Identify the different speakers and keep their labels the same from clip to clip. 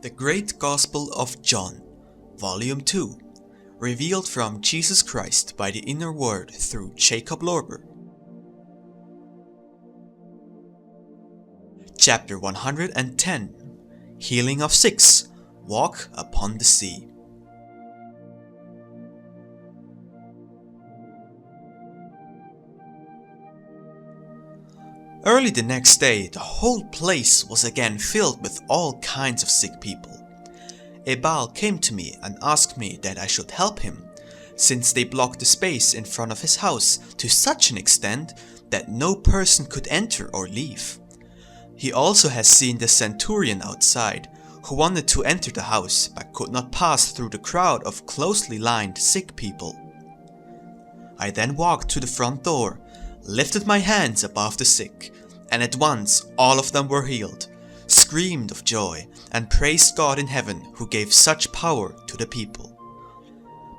Speaker 1: The Great Gospel of John, Volume 2, revealed from Jesus Christ by the inner word through Jacob Lorber. Chapter 110, Healing of 6, Walk upon the Sea. Early the next day, the whole place was again filled with all kinds of sick people. Ebahl came to me and asked me that I should help him, since they blocked the space in front of his house to such an extent that no person could enter or leave. He also has seen the Centurion outside, who wanted to enter the house but could not pass through the crowd of closely lined sick people. I then walked to the front door, lifted my hands above the sick, and at once all of them were healed, screamed of joy, and praised God in heaven who gave such power to the people.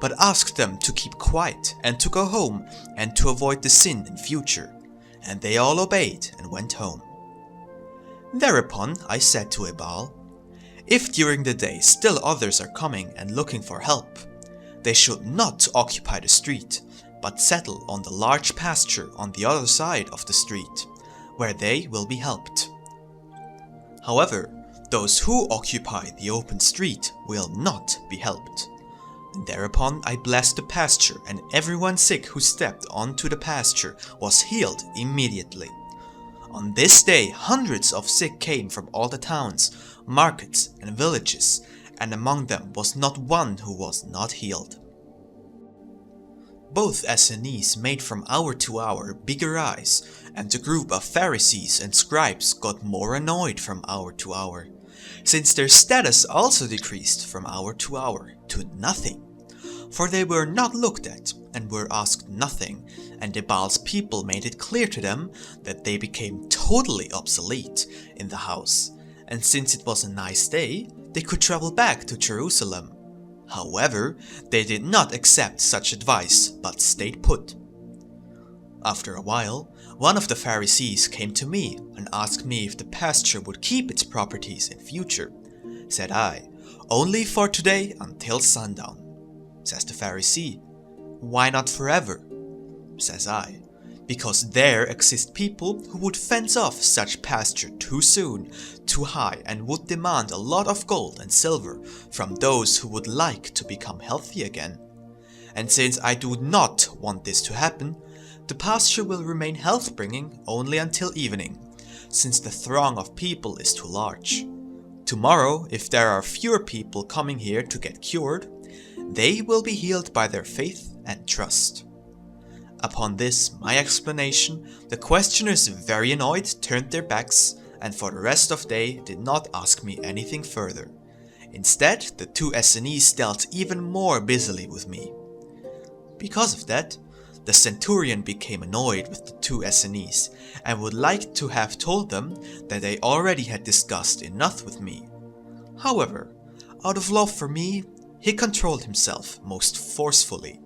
Speaker 1: But asked them to keep quiet and to go home and to avoid the sin in future, and they all obeyed and went home. Thereupon I said to Ebahl, if during the day still others are coming and looking for help, they should not occupy the street, but settle on the large pasture on the other side of the street, where they will be helped. However, those who occupy the open street will not be helped. And thereupon I blessed the pasture, and everyone sick who stepped onto the pasture was healed immediately. On this day hundreds of sick came from all the towns, markets and villages, and among them was not one who was not healed. Both Essenes made from hour to hour bigger eyes, and the group of Pharisees and scribes got more annoyed from hour to hour, since their status also decreased from hour to nothing. For they were not looked at and were asked nothing, and Ebahl's people made it clear to them that they became totally obsolete in the house, and since it was a nice day, they could travel back to Jerusalem. However, they did not accept such advice, but stayed put. After a while, one of the Pharisees came to me and asked me if the pasture would keep its properties in future. Said I, only for today until sundown. Says the Pharisee, why not forever? Says I, because there exist people who would fence off such pasture too soon, too high, and would demand a lot of gold and silver from those who would like to become healthy again. And since I do not want this to happen, the pasture will remain health-bringing only until evening, since the throng of people is too large. Tomorrow, if there are fewer people coming here to get cured, they will be healed by their faith and trust. Upon this, my explanation, the questioners, very annoyed, turned their backs, and for the rest of the day did not ask me anything further. Instead, the two Essenes dealt even more busily with me. Because of that, the Centurion became annoyed with the two Essenes, and would like to have told them that they already had discussed enough with me. However, out of love for me, he controlled himself most forcefully.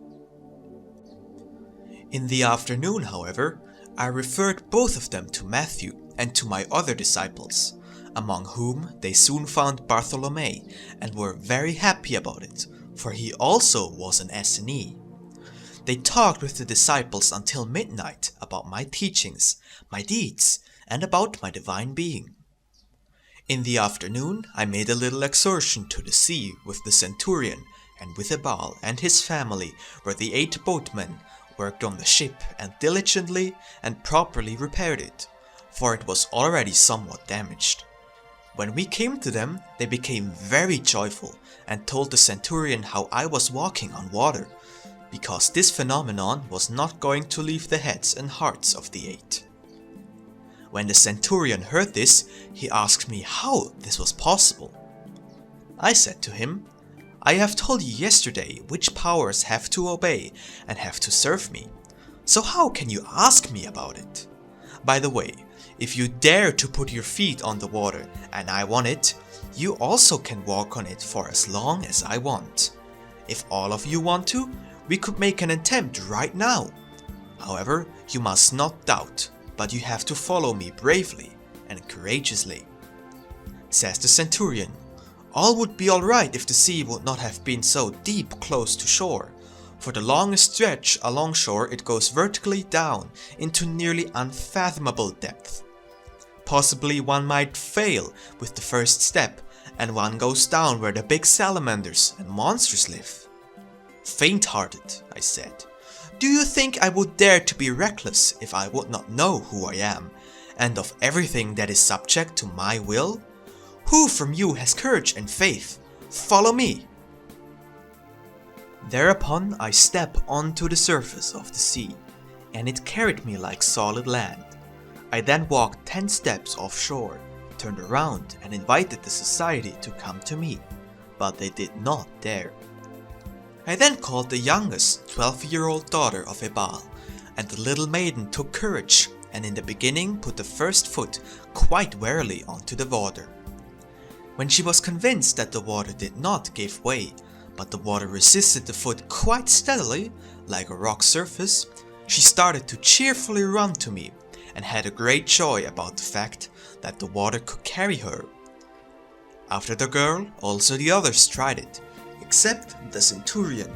Speaker 1: In the afternoon, however, I referred both of them to Matthew and to my other disciples, among whom they soon found Bartholomew and were very happy about it, for he also was an Essene. They talked with the disciples until midnight about my teachings, my deeds, and about my divine being. In the afternoon, I made a little excursion to the sea with the Centurion and with Ebahl and his family, where the 8 boatmen worked on the ship and diligently and properly repaired it, for it was already somewhat damaged. When we came to them, they became very joyful and told the Centurion how I was walking on water, because this phenomenon was not going to leave the heads and hearts of the 8. When the Centurion heard this, he asked me how this was possible. I said to him, I have told you yesterday which powers have to obey and have to serve me, so how can you ask me about it? By the way, if you dare to put your feet on the water and I want it, you also can walk on it for as long as I want. If all of you want to, we could make an attempt right now. However, you must not doubt, but you have to follow me bravely and courageously. Says the Centurion, All would be alright if the sea would not have been so deep close to shore. For the longest stretch along shore it goes vertically down into nearly unfathomable depth. Possibly one might fail with the first step, and one goes down where the big salamanders and monsters live. Faint-hearted, I said. Do you think I would dare to be reckless if I would not know who I am, and of everything that is subject to my will? Who from you has courage and faith? Follow me. Thereupon I step onto the surface of the sea, and it carried me like solid land. I then walked 10 steps offshore, turned around and invited the society to come to me, but they did not dare. I then called the youngest 12-year-old daughter of Ebahl, and the little maiden took courage and in the beginning put the first foot quite warily onto the water. When she was convinced that the water did not give way, but the water resisted the foot quite steadily, like a rock surface, she started to cheerfully run to me and had a great joy about the fact that the water could carry her. After the girl, also the others tried it, except the Centurion,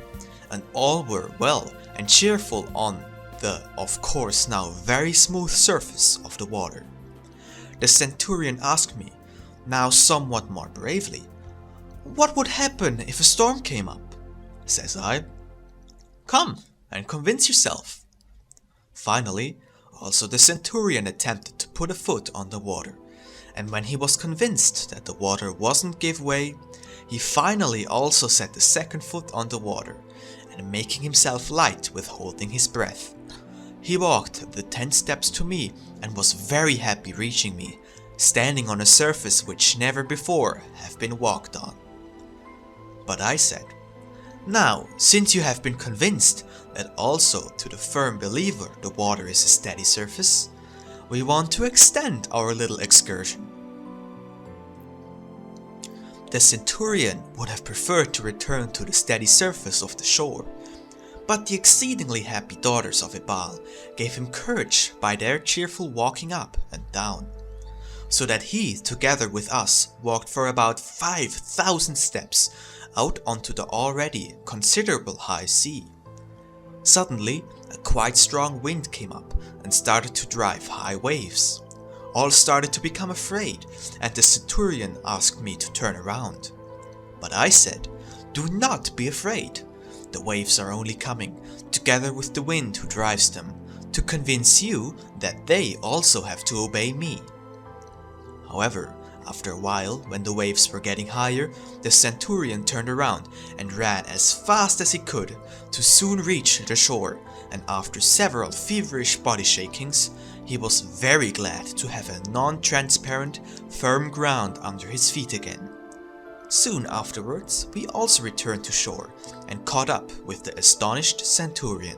Speaker 1: and all were well and cheerful on the, of course now very smooth surface of the water. The Centurion asked me, now somewhat more bravely, "What would happen if a storm came up?" Says I, "Come and convince yourself." Finally, also the Centurion attempted to put a foot on the water, and when he was convinced that the water wasn't give way, he finally also set the second foot on the water, and making himself light with holding his breath, he walked the 10 steps to me and was very happy reaching me, standing on a surface which never before have been walked on. But I said, "Now, since you have been convinced that also to the firm believer the water is a steady surface, we want to extend our little excursion." The Centurion would have preferred to return to the steady surface of the shore, but the exceedingly happy daughters of Ebahl gave him courage by their cheerful walking up and down, so that he, together with us, walked for about 5,000 steps out onto the already considerable high sea. Suddenly, a quite strong wind came up and started to drive high waves. All started to become afraid, and the Centurion asked me to turn around. But I said, "Do not be afraid. The waves are only coming, together with the wind who drives them, to convince you that they also have to obey me." However, after a while, when the waves were getting higher, the Centurion turned around and ran as fast as he could to soon reach the shore, and after several feverish body shakings, he was very glad to have a non-transparent, firm ground under his feet again. Soon afterwards, we also returned to shore and caught up with the astonished Centurion.